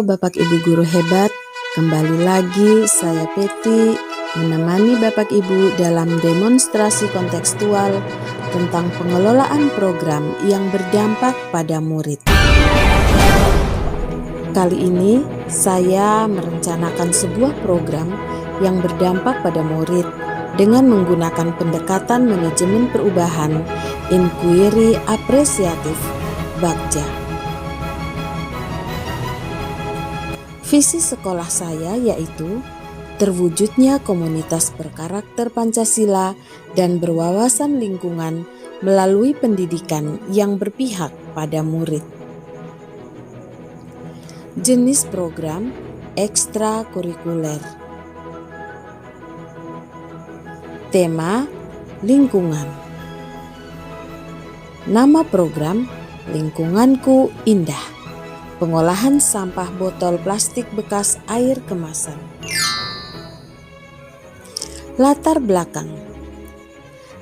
Halo Bapak Ibu guru hebat, kembali lagi saya Peti menemani Bapak Ibu dalam demonstrasi kontekstual tentang pengelolaan program yang berdampak pada murid. Kali ini saya merencanakan sebuah program yang berdampak pada murid dengan menggunakan pendekatan manajemen perubahan inquiry apresiatif Bagja. Visi sekolah saya yaitu terwujudnya komunitas berkarakter Pancasila dan berwawasan lingkungan melalui pendidikan yang berpihak pada murid. Jenis program ekstrakurikuler. Tema lingkungan. Nama program Lingkunganku Indah. Pengolahan sampah botol plastik bekas air kemasan. Latar belakang.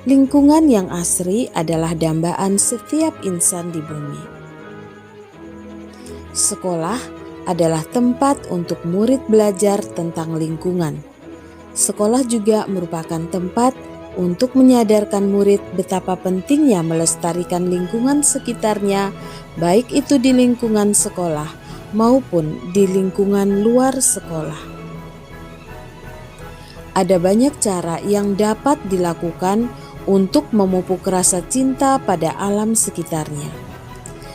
Lingkungan yang asri adalah dambaan setiap insan di bumi. Sekolah adalah tempat untuk murid belajar tentang lingkungan. Sekolah juga merupakan tempat untuk menyadarkan murid betapa pentingnya melestarikan lingkungan sekitarnya, baik itu di lingkungan sekolah maupun di lingkungan luar sekolah. Ada banyak cara yang dapat dilakukan untuk memupuk rasa cinta pada alam sekitarnya.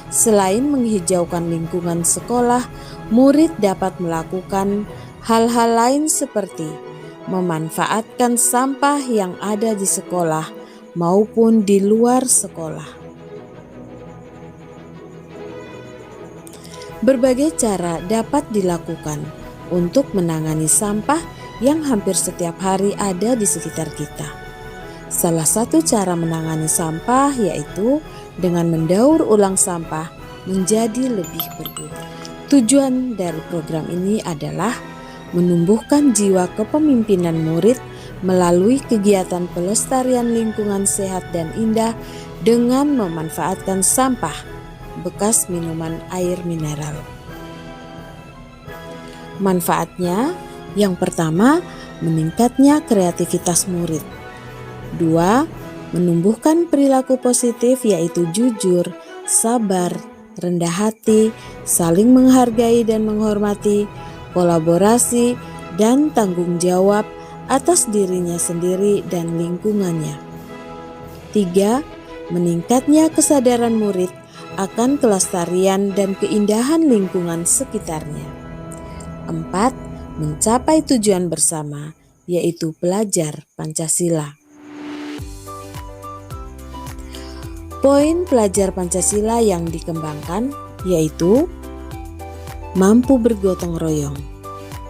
Selain menghijaukan lingkungan sekolah, murid dapat melakukan hal-hal lain seperti memanfaatkan sampah yang ada di sekolah maupun di luar sekolah. Berbagai cara dapat dilakukan untuk menangani sampah yang hampir setiap hari ada di sekitar kita. Salah satu cara menangani sampah yaitu dengan mendaur ulang sampah menjadi lebih berguna. Tujuan dari program ini adalah menumbuhkan jiwa kepemimpinan murid melalui kegiatan pelestarian lingkungan sehat dan indah dengan memanfaatkan sampah bekas minuman air mineral. Manfaatnya, yang pertama, meningkatnya kreativitas murid. 2. Menumbuhkan perilaku positif yaitu jujur, sabar, rendah hati, saling menghargai dan menghormati, kolaborasi, dan tanggung jawab atas dirinya sendiri dan lingkungannya. 3. Meningkatnya kesadaran murid akan kelestarian dan keindahan lingkungan sekitarnya. 4. Mencapai tujuan bersama, yaitu belajar Pancasila. Poin pelajar Pancasila yang dikembangkan yaitu mampu bergotong royong.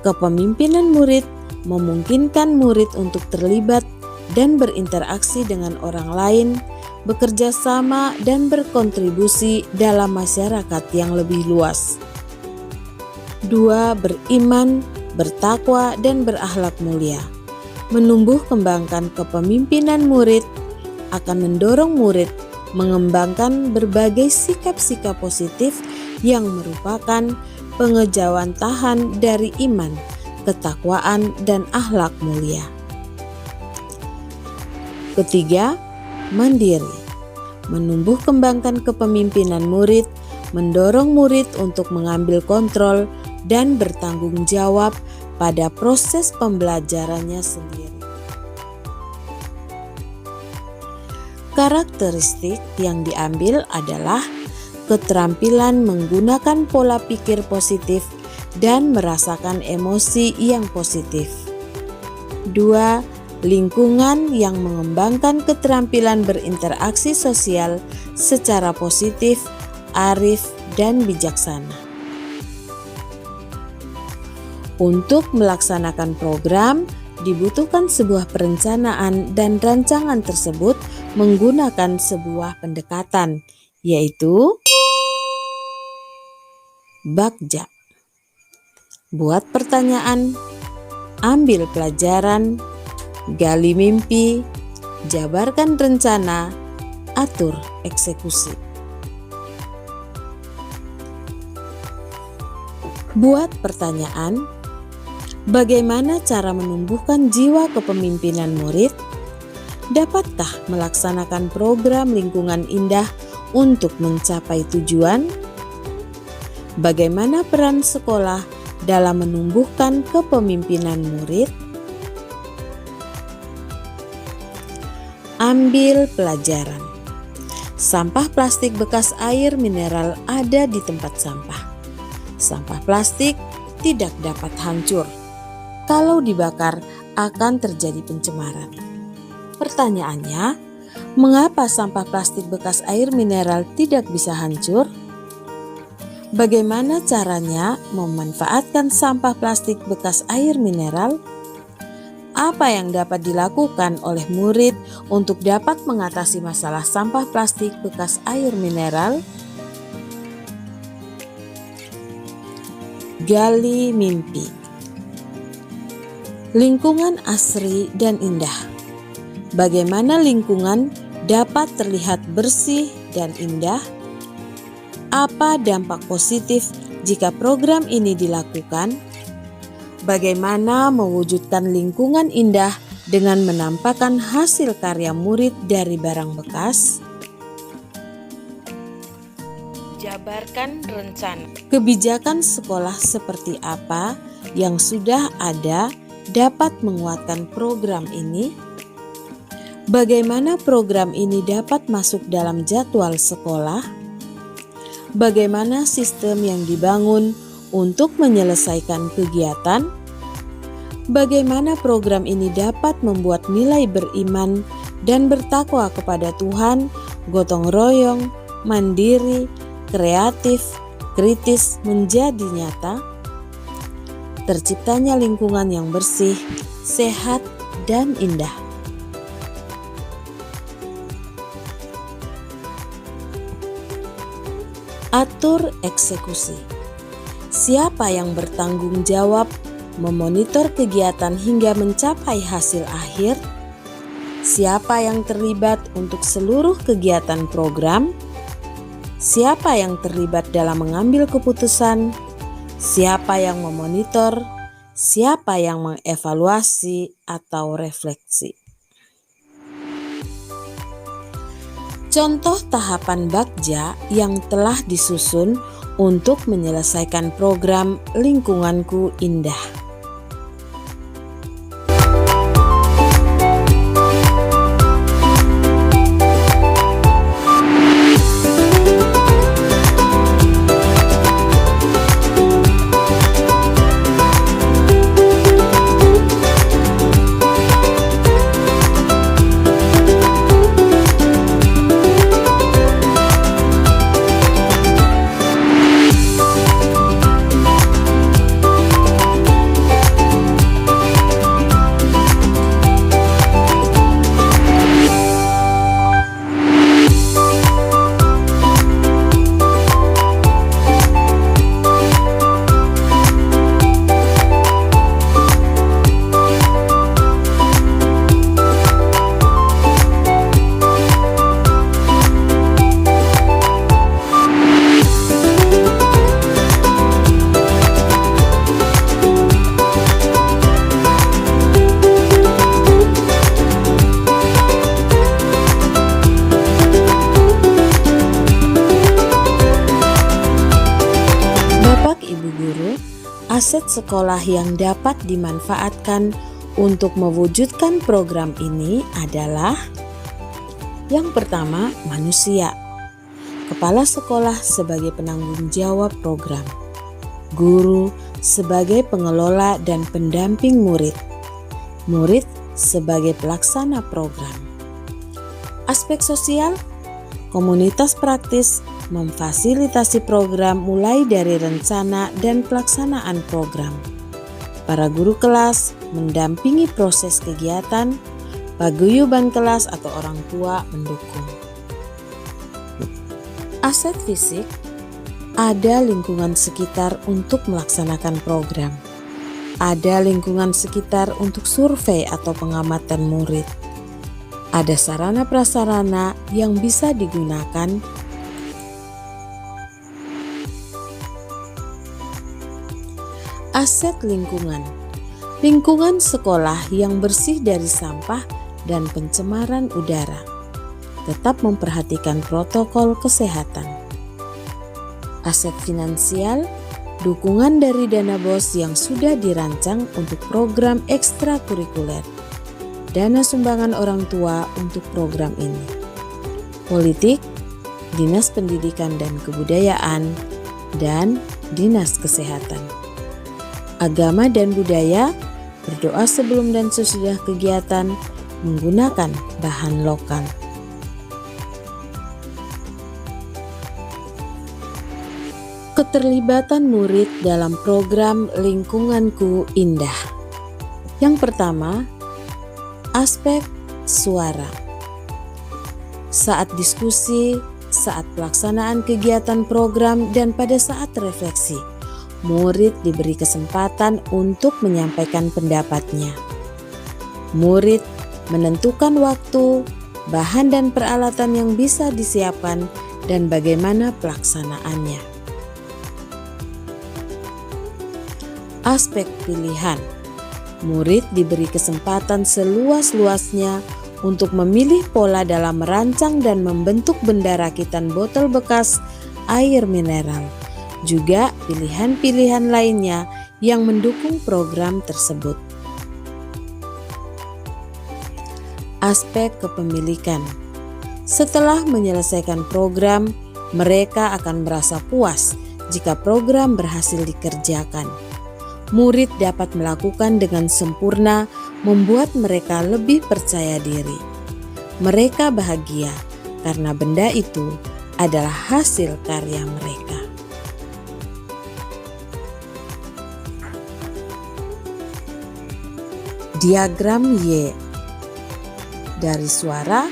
Kepemimpinan murid memungkinkan murid untuk terlibat dan berinteraksi dengan orang lain, bekerja sama dan berkontribusi dalam masyarakat yang lebih luas. 2. Beriman, bertakwa, dan berakhlak mulia. Menumbuh kembangkan kepemimpinan murid akan mendorong murid mengembangkan berbagai sikap-sikap positif yang merupakan pengejauhan tahan dari iman, ketakwaan, dan akhlak mulia. 3. Mandiri. Menumbuh kembangkan kepemimpinan murid, mendorong murid untuk mengambil kontrol dan bertanggung jawab pada proses pembelajarannya sendiri. Karakteristik yang diambil adalah keterampilan menggunakan pola pikir positif dan merasakan emosi yang positif. 2. Lingkungan yang mengembangkan keterampilan berinteraksi sosial secara positif, arif, dan bijaksana. Untuk melaksanakan program, dibutuhkan sebuah perencanaan dan rancangan tersebut menggunakan sebuah pendekatan, yaitu Bagja. Buat pertanyaan, ambil pelajaran, gali mimpi, jabarkan rencana, atur eksekusi. Buat pertanyaan, bagaimana cara menumbuhkan jiwa kepemimpinan murid? Dapatkah melaksanakan program lingkungan indah untuk mencapai tujuan? Bagaimana peran sekolah dalam menumbuhkan kepemimpinan murid? Ambil pelajaran. Sampah plastik bekas air mineral ada di tempat sampah. Sampah plastik tidak dapat hancur. Kalau dibakar akan terjadi pencemaran. Pertanyaannya, mengapa sampah plastik bekas air mineral tidak bisa hancur? Bagaimana caranya memanfaatkan sampah plastik bekas air mineral? Apa yang dapat dilakukan oleh murid untuk dapat mengatasi masalah sampah plastik bekas air mineral? Gali mimpi. Lingkungan asri dan indah. Bagaimana lingkungan dapat terlihat bersih dan indah? Apa dampak positif jika program ini dilakukan? Bagaimana mewujudkan lingkungan indah dengan menampakkan hasil karya murid dari barang bekas? Jabarkan rencana. Kebijakan sekolah seperti apa yang sudah ada dapat menguatkan program ini? Bagaimana program ini dapat masuk dalam jadwal sekolah? Bagaimana sistem yang dibangun untuk menyelesaikan kegiatan? Bagaimana program ini dapat membuat nilai beriman dan bertakwa kepada Tuhan, gotong royong, mandiri, kreatif, kritis menjadi nyata? Terciptanya lingkungan yang bersih, sehat, dan indah. Atur eksekusi. Siapa yang bertanggung jawab memonitor kegiatan hingga mencapai hasil akhir? Siapa yang terlibat untuk seluruh kegiatan program? Siapa yang terlibat dalam mengambil keputusan? Siapa yang memonitor? Siapa yang mengevaluasi atau refleksi? Contoh tahapan Bagja yang telah disusun untuk menyelesaikan program Lingkunganku Indah. Aset sekolah yang dapat dimanfaatkan untuk mewujudkan program ini adalah: yang pertama, manusia. Kepala sekolah sebagai penanggung jawab program, guru sebagai pengelola dan pendamping murid, murid sebagai pelaksana program. Aspek sosial, komunitas praktis memfasilitasi program mulai dari rencana dan pelaksanaan program. Para guru kelas mendampingi proses kegiatan, paguyuban kelas atau orang tua mendukung. Aset fisik, ada lingkungan sekitar untuk melaksanakan program. Ada lingkungan sekitar untuk survei atau pengamatan murid. Ada sarana prasarana yang bisa digunakan. Aset lingkungan. Lingkungan sekolah yang bersih dari sampah dan pencemaran udara. Tetap memperhatikan protokol kesehatan. Aset finansial. Dukungan dari dana BOS yang sudah dirancang untuk program ekstrakurikuler. Dana sumbangan orang tua untuk program ini. Politik, Dinas Pendidikan dan Kebudayaan, dan Dinas Kesehatan. Agama dan budaya, berdoa sebelum dan sesudah kegiatan menggunakan bahan lokal. Keterlibatan murid dalam program Lingkunganku Indah. Yang pertama, aspek suara. Saat diskusi, saat pelaksanaan kegiatan program, dan pada saat refleksi, murid diberi kesempatan untuk menyampaikan pendapatnya. Murid menentukan waktu, bahan dan peralatan yang bisa disiapkan, dan bagaimana pelaksanaannya. Aspek pilihan. Murid diberi kesempatan seluas-luasnya untuk memilih pola dalam merancang dan membentuk benda rakitan botol bekas air mineral. Juga pilihan-pilihan lainnya yang mendukung program tersebut. Aspek kepemilikan. Setelah menyelesaikan program, mereka akan merasa puas jika program berhasil dikerjakan. Murid dapat melakukan dengan sempurna, membuat mereka lebih percaya diri. Mereka bahagia karena benda itu adalah hasil karya mereka. Diagram Y. Dari suara,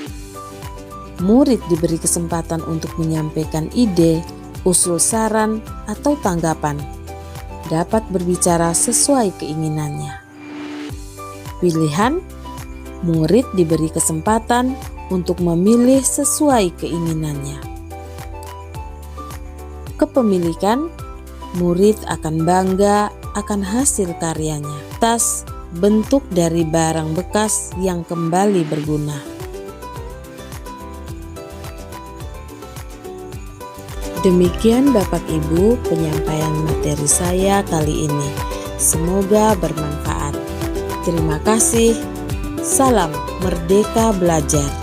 murid diberi kesempatan untuk menyampaikan ide, usul saran, atau tanggapan. Dapat berbicara sesuai keinginannya. Pilihan, murid diberi kesempatan untuk memilih sesuai keinginannya. Kepemilikan, murid akan bangga akan hasil karyanya. Tas, bentuk dari barang bekas yang kembali berguna. Demikian Bapak Ibu penyampaian materi saya kali ini. Semoga bermanfaat. Terima kasih. Salam Merdeka Belajar.